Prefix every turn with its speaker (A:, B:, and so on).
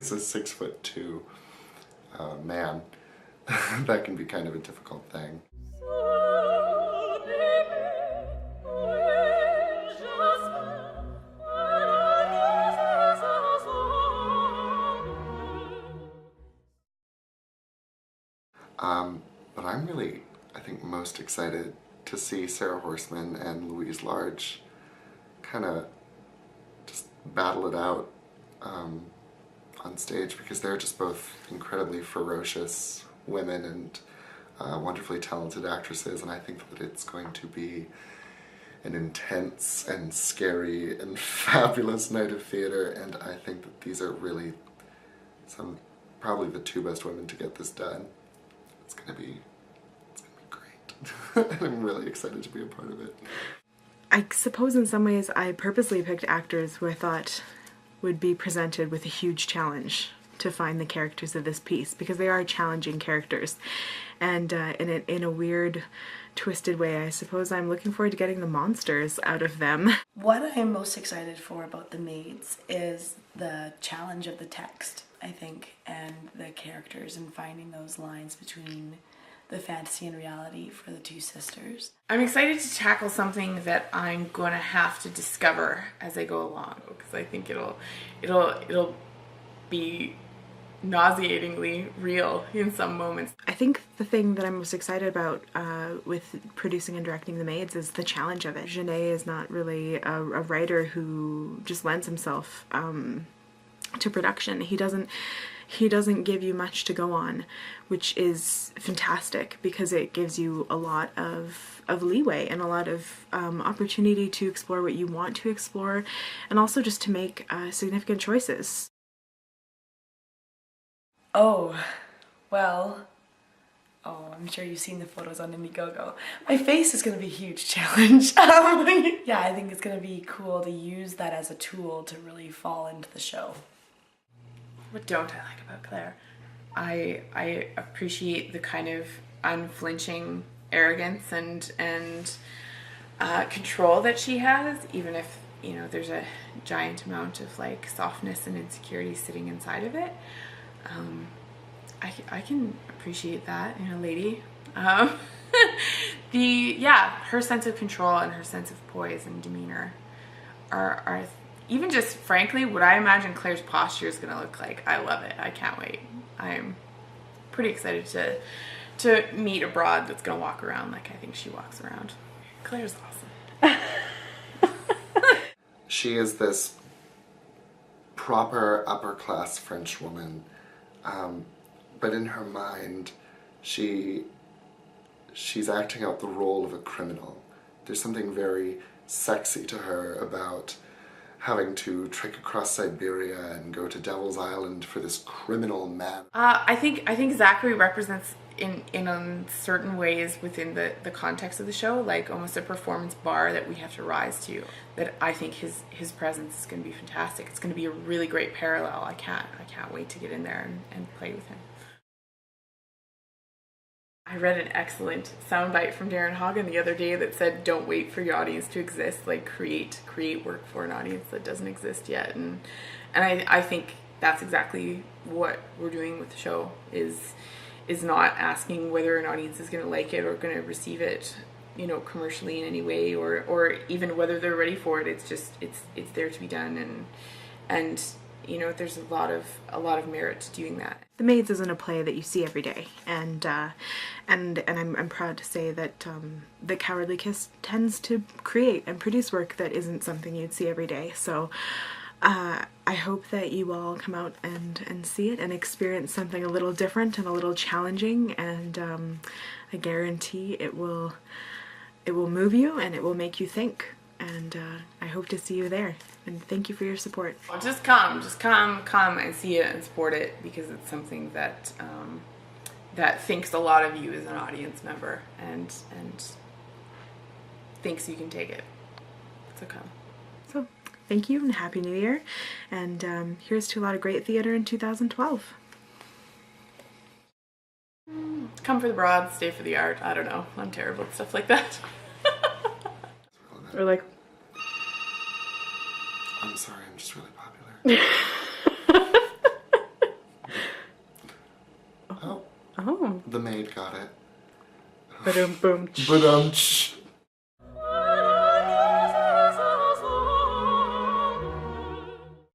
A: As a 6'2" man, that can be kind of a difficult thing. But I'm really, I think, most excited to see Sarah Horseman and Louise Large kind of just battle it out on stage, because they're just both incredibly ferocious women and wonderfully talented actresses, and I think that it's going to be an intense and scary and fabulous night of theater, and I think that these are really probably the two best women to get this done. It's gonna be great. I'm really excited to be a part of it.
B: I suppose in some ways I purposely picked actors who I thought would be presented with a huge challenge to find the characters of this piece, because they are challenging characters, and in a weird, twisted way, I suppose I'm looking forward to getting the monsters out of them.
C: What I'm most excited for about the Maids is the challenge of the text, I think, and the characters, and finding those lines between the fantasy and reality for the two sisters.
D: I'm excited to tackle something that I'm going to have to discover as I go along, because I think it'll be nauseatingly real in some moments.
B: I think the thing that I'm most excited about with producing and directing The Maids is the challenge of it. Genet is not really a writer who just lends himself to production. He doesn't give you much to go on, which is fantastic, because it gives you a lot of leeway and a lot of opportunity to explore what you want to explore, and also just to make significant choices.
C: Oh, well, I'm sure you've seen the photos on Indiegogo. My face is going to be a huge challenge. Yeah, I think it's going to be cool to use that as a tool to really fall into the show.
D: What don't I like about Claire? I appreciate the kind of unflinching arrogance and control that she has, even if, you know, there's a giant amount of like softness and insecurity sitting inside of it. I can appreciate that in a lady. Her sense of control and her sense of poise and demeanor are even just frankly what I imagine Claire's posture is going to look like. I love it. I can't wait. I'm pretty excited to meet a broad that's going to walk around like I think she walks around. Claire's awesome.
A: She is this proper upper-class French woman, but in her mind, she's acting out the role of a criminal. There's something very sexy to her about having to trek across Siberia and go to Devil's Island for this criminal man.
D: I think Zachary represents in certain ways within the context of the show, like almost a performance bar that we have to rise to, that I think his presence is going to be fantastic. It's going to be a really great parallel. I can't wait to get in there and play with him. I read an excellent soundbite from Darren Hagen the other day that said, don't wait for your audience to exist, like create work for an audience that doesn't exist yet. And I think that's exactly what we're doing with the show, is not asking whether an audience is going to like it or going to receive it, you know, commercially in any way, or even whether they're ready for it. It's just it's there to be done, and you know, there's a lot of merit to doing that.
B: The Maids isn't a play that you see every day, and I'm proud to say that The Cowardly Kiss tends to create and produce work that isn't something you'd see every day. So I hope that you all come out and see it and experience something a little different and a little challenging, and I guarantee it will move you and it will make you think. And I hope to see you there. And thank you for your support.
D: Just come and see it and support it, because it's something that that thinks a lot of you as an audience member and thinks you can take it. So come.
B: So thank you and Happy New Year. And here's to a lot of great theater in 2012.
D: Come for the broad, stay for the art. I don't know. I'm terrible at stuff like that.
B: Or like,
A: I'm sorry, I'm just really popular.
B: Oh.
A: The maid got it.
B: Ba-dum, boom.
A: But